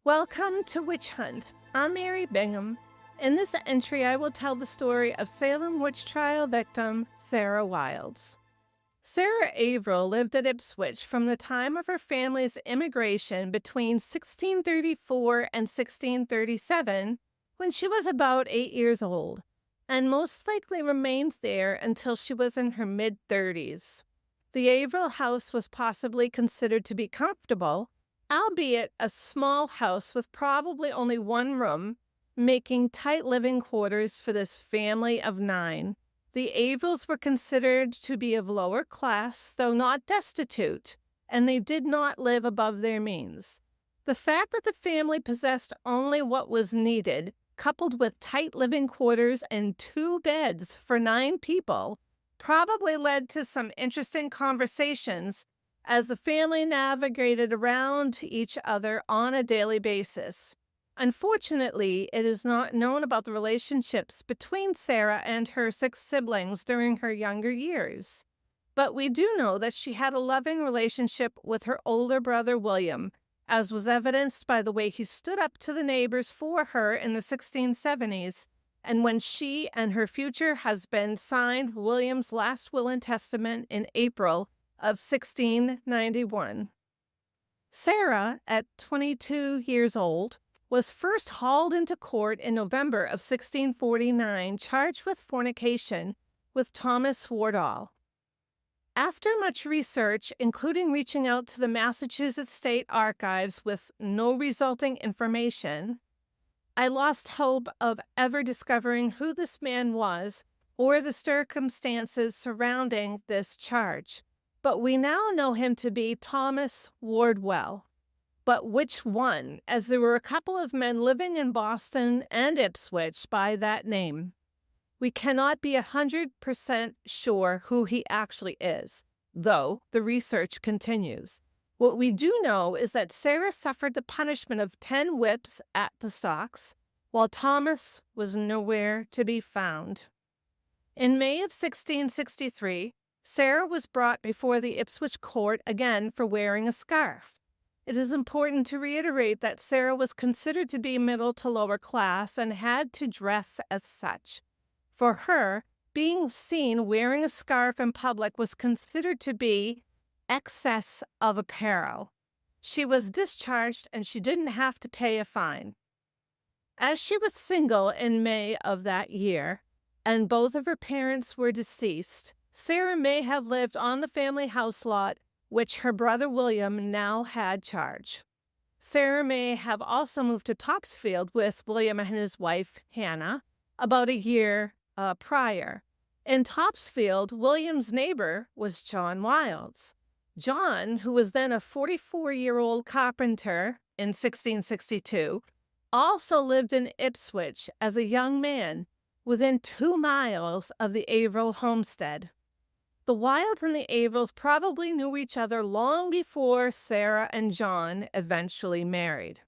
Welcome to Witch Hunt. I'm Mary Bingham. In this entry, I will tell the story of Salem Witch Trial victim Sarah Wilds. Sarah Averill lived at Ipswich from the time of her family's immigration between 1634 and 1637, when she was about 8 years old, and most likely remained there until she was in her mid-30s. The Averill house was possibly considered to be comfortable, albeit a small house with probably only one room, making tight living quarters for this family of 9. The Averills were considered to be of lower class, though not destitute, and they did not live above their means. The fact that the family possessed only what was needed, coupled with tight living quarters and 2 beds for 9 people, probably led to some interesting conversations as the family navigated around each other on a daily basis. Unfortunately, it is not known about the relationships between Sarah and her 6 siblings during her younger years. But we do know that she had a loving relationship with her older brother William, as was evidenced by the way he stood up to the neighbors for her in the 1670s, and when she and her future husband signed William's last will and testament in April of 1691. Sarah, at 22 years old, was first hauled into court in November of 1649, charged with fornication with Thomas Wardall. After much research, including reaching out to the Massachusetts State Archives with no resulting information, I lost hope of ever discovering who this man was or the circumstances surrounding this charge. But we now know him to be Thomas Wardwell. But which one, as there were a couple of men living in Boston and Ipswich by that name. We cannot be 100% sure who he actually is, though the research continues. What we do know is that Sarah suffered the punishment of 10 whips at the stocks, while Thomas was nowhere to be found. In May of 1663, Sarah was brought before the Ipswich court again for wearing a scarf. It is important to reiterate that Sarah was considered to be middle to lower class and had to dress as such. For her, being seen wearing a scarf in public was considered to be excess of apparel. She was discharged and she didn't have to pay a fine. As she was single in May of that year, and both of her parents were deceased, Sarah may have lived on the family house lot, which her brother William now had charge. Sarah may have also moved to Topsfield with William and his wife, Hannah, about a year prior. In Topsfield, William's neighbor was John Wilds. John, who was then a 44-year-old carpenter in 1662, also lived in Ipswich as a young man, within 2 miles of the Averill homestead. The Wilds and the Averills probably knew each other long before Sarah and John eventually married.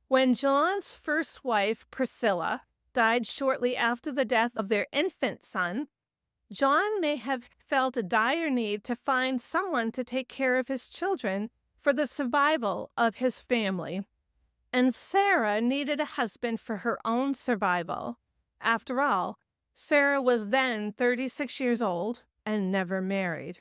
When John's first wife, Priscilla, died shortly after the death of their infant son, John may have felt a dire need to find someone to take care of his children for the survival of his family. And Sarah needed a husband for her own survival. After all, Sarah was then 36 years old and never married.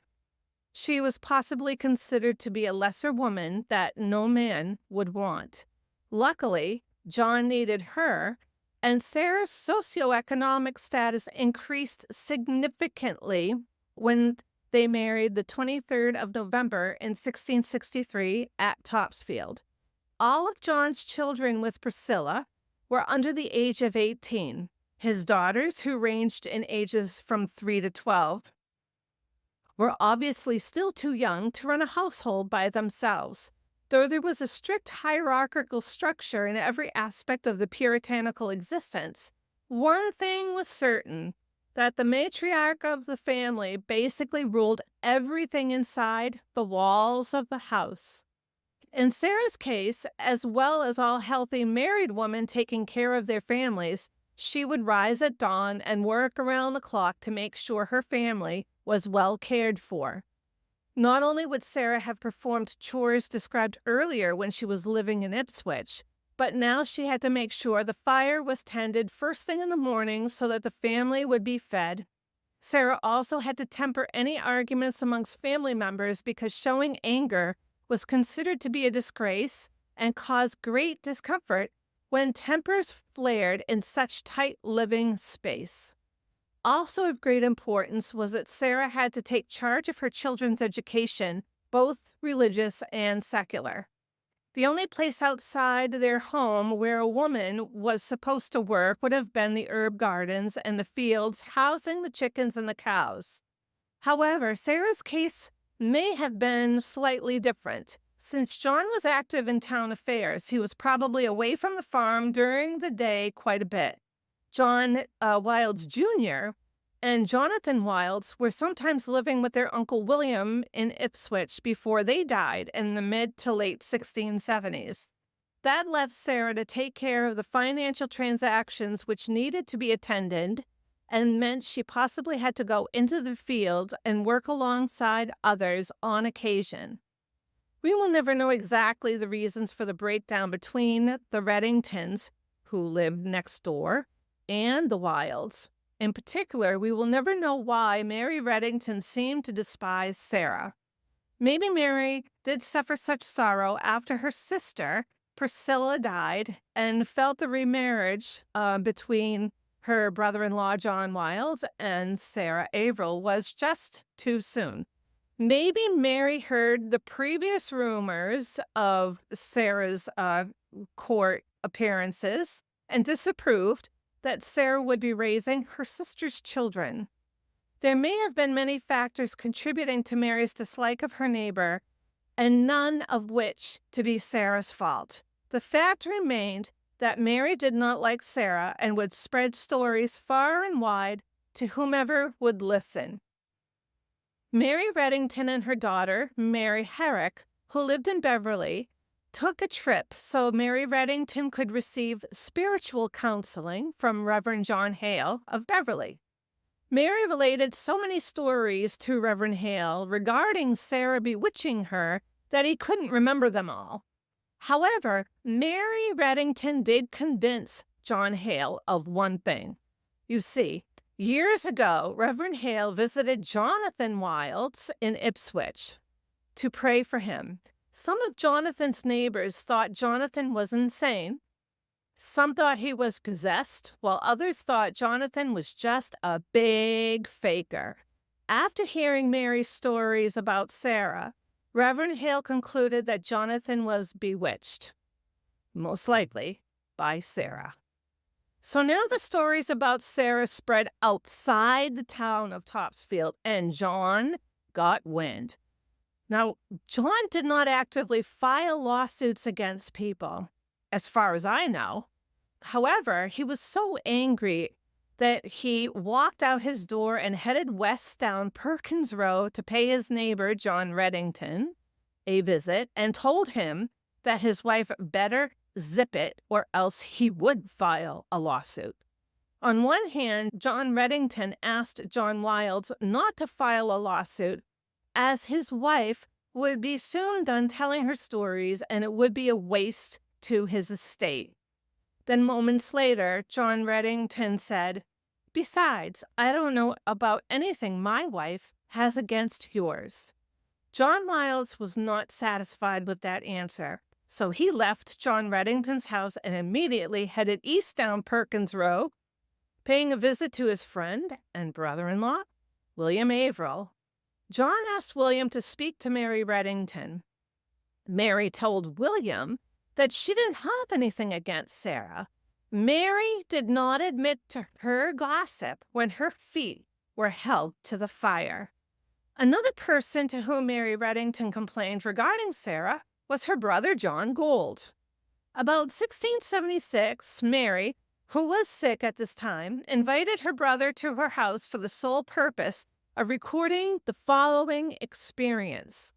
She was possibly considered to be a lesser woman that no man would want. Luckily, John needed her, and Sarah's socioeconomic status increased significantly when they married the 23rd of November in 1663 at Topsfield. All of John's children with Priscilla were under the age of 18. His daughters, who ranged in ages from 3 to 12, were obviously still too young to run a household by themselves. Though there was a strict hierarchical structure in every aspect of the puritanical existence, one thing was certain, that the matriarch of the family basically ruled everything inside the walls of the house. In Sarah's case, as well as all healthy married women taking care of their families, she would rise at dawn and work around the clock to make sure her family was well cared for. Not only would Sarah have performed chores described earlier when she was living in Ipswich, but now she had to make sure the fire was tended first thing in the morning so that the family would be fed. Sarah also had to temper any arguments amongst family members because showing anger was considered to be a disgrace and caused great discomfort when tempers flared in such tight living space. Also of great importance was that Sarah had to take charge of her children's education, both religious and secular. The only place outside their home where a woman was supposed to work would have been the herb gardens and the fields housing the chickens and the cows. However, Sarah's case may have been slightly different. Since John was active in town affairs, he was probably away from the farm during the day quite a bit. John Wilds Jr. and Jonathan Wilds were sometimes living with their Uncle William in Ipswich before they died in the mid to late 1670s. That left Sarah to take care of the financial transactions which needed to be attended and meant she possibly had to go into the field and work alongside others on occasion. We will never know exactly the reasons for the breakdown between the Reddingtons, who lived next door, and the Wilds. In particular, we will never know why Mary Reddington seemed to despise Sarah. Maybe Mary did suffer such sorrow after her sister, Priscilla, died and felt the remarriage between her brother-in-law, John Wilds, and Sarah Averill was just too soon. Maybe Mary heard the previous rumors of Sarah's court appearances and disapproved that Sarah would be raising her sister's children. There may have been many factors contributing to Mary's dislike of her neighbor, and none of which to be Sarah's fault. The fact remained that Mary did not like Sarah and would spread stories far and wide to whomever would listen. Mary Reddington and her daughter, Mary Herrick, who lived in Beverly, took a trip so Mary Reddington could receive spiritual counseling from Reverend John Hale of Beverly. Mary related so many stories to Reverend Hale regarding Sarah bewitching her that he couldn't remember them all. However, Mary Reddington did convince John Hale of one thing. You see, years ago, Reverend Hale visited Jonathan Wilds in Ipswich to pray for him. Some of Jonathan's neighbors thought Jonathan was insane. Some thought he was possessed, while others thought Jonathan was just a big faker. After hearing Mary's stories about Sarah, Reverend Hale concluded that Jonathan was bewitched, most likely by Sarah. So now the stories about Sarah spread outside the town of Topsfield, and John got wind. Now, John did not actively file lawsuits against people, as far as I know. However, he was so angry that he walked out his door and headed west down Perkins Row to pay his neighbor, John Reddington, a visit and told him that his wife better zip it or else he would file a lawsuit. On one hand, John Reddington asked John Wilds not to file a lawsuit as his wife would be soon done telling her stories and it would be a waste to his estate. Then moments later, John Reddington said, "Besides, I don't know about anything my wife has against yours." John Wilds was not satisfied with that answer, so he left John Reddington's house and immediately headed east down Perkins Row, paying a visit to his friend and brother-in-law, William Averill. John asked William to speak to Mary Reddington. Mary told William that she didn't have anything against Sarah. Mary did not admit to her gossip when her feet were held to the fire. Another person to whom Mary Reddington complained regarding Sarah was her brother John Gould. About 1676, Mary, who was sick at this time, invited her brother to her house for the sole purpose of recording the following experience.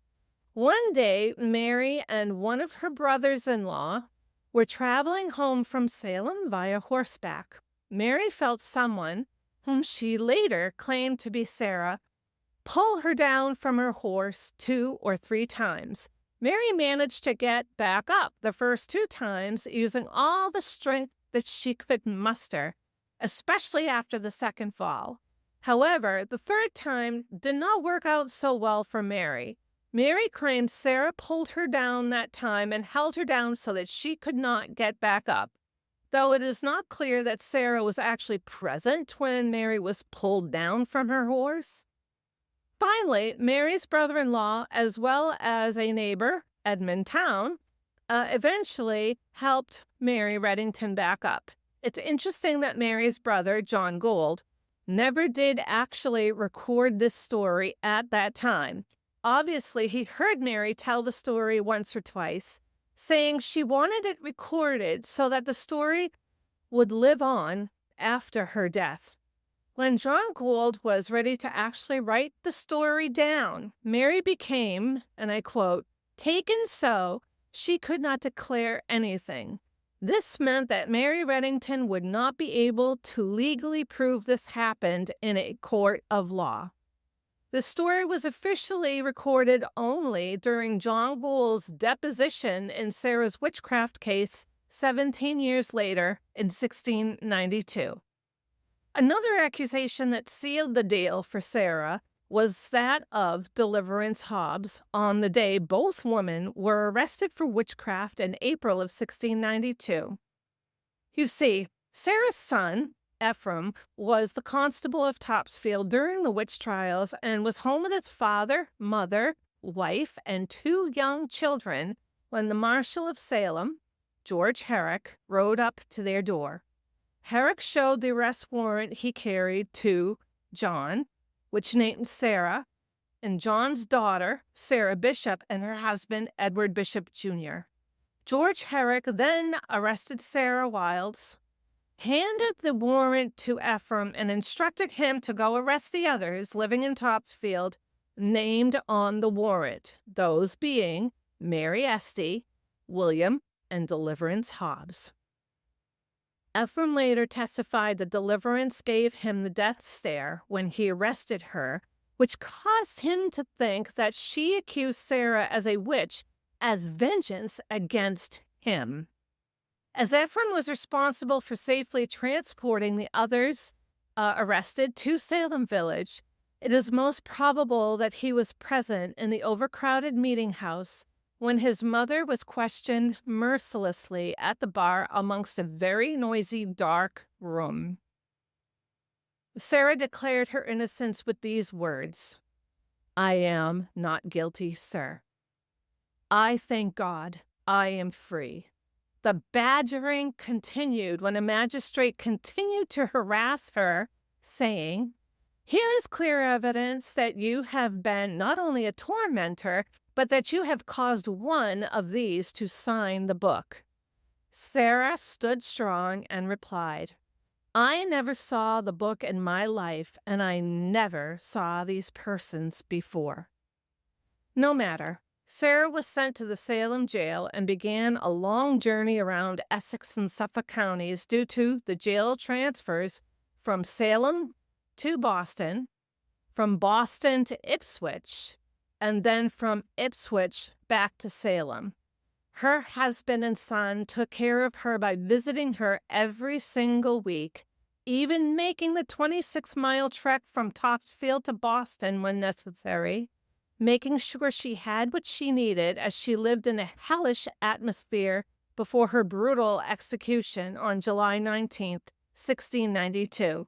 One day, Mary and one of her brothers-in-law were traveling home from Salem via horseback. Mary felt someone, whom she later claimed to be Sarah, pull her down from her horse 2 or 3 times. Mary managed to get back up the first 2 times using all the strength that she could muster, especially after the second fall. However, the third time did not work out so well for Mary. Mary claimed Sarah pulled her down that time and held her down so that she could not get back up, though it is not clear that Sarah was actually present when Mary was pulled down from her horse. Finally, Mary's brother-in-law, as well as a neighbor, Edmund Town, eventually helped Mary Reddington back up. It's interesting that Mary's brother, John Gould, never did actually record this story at that time. Obviously, he heard Mary tell the story once or twice, saying she wanted it recorded so that the story would live on after her death. When John Gould was ready to actually write the story down, Mary became, and I quote, taken so she could not declare anything. This meant that Mary Reddington would not be able to legally prove this happened in a court of law. The story was officially recorded only during John Gould's deposition in Sarah's witchcraft case 17 years later in 1692. Another accusation that sealed the deal for Sarah was that of Deliverance Hobbs on the day both women were arrested for witchcraft in April of 1692. You see, Sarah's son, Ephraim, was the constable of Topsfield during the witch trials and was home with his father, mother, wife, and 2 young children when the Marshal of Salem, George Herrick, rode up to their door. Herrick showed the arrest warrant he carried to John, which named Sarah, and John's daughter, Sarah Bishop, and her husband, Edward Bishop Jr. George Herrick then arrested Sarah Wilds, handed the warrant to Ephraim, and instructed him to go arrest the others living in Topsfield named on the warrant, those being Mary Esty, William, and Deliverance Hobbs. Ephraim later testified that Deliverance gave him the death stare when he arrested her, which caused him to think that she accused Sarah as a witch as vengeance against him. As Ephraim was responsible for safely transporting the others arrested to Salem Village, it is most probable that he was present in the overcrowded meeting house when his mother was questioned mercilessly at the bar amongst a very noisy, dark room. Sarah declared her innocence with these words, "I am not guilty, sir. I thank God I am free." The badgering continued when a magistrate continued to harass her, saying, "Here is clear evidence that you have been not only a tormentor, but that you have caused one of these to sign the book." Sarah stood strong and replied, "I never saw the book in my life, and I never saw these persons before." No matter. Sarah was sent to the Salem jail and began a long journey around Essex and Suffolk counties due to the jail transfers from Salem to Boston, from Boston to Ipswich, and then from Ipswich back to Salem. Her husband and son took care of her by visiting her every single week, even making the 26-mile trek from Topsfield to Boston when necessary, making sure she had what she needed as she lived in a hellish atmosphere before her brutal execution on July 19th, 1692.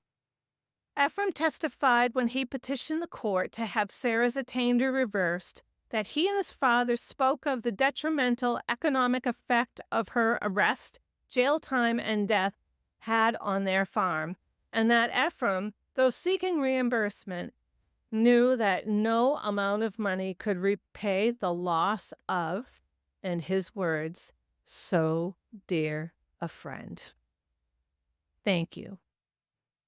Ephraim testified when he petitioned the court to have Sarah's attainder reversed that he and his father spoke of the detrimental economic effect of her arrest, jail time, and death had on their farm, and that Ephraim, though seeking reimbursement, knew that no amount of money could repay the loss of, in his words, so dear a friend. Thank you.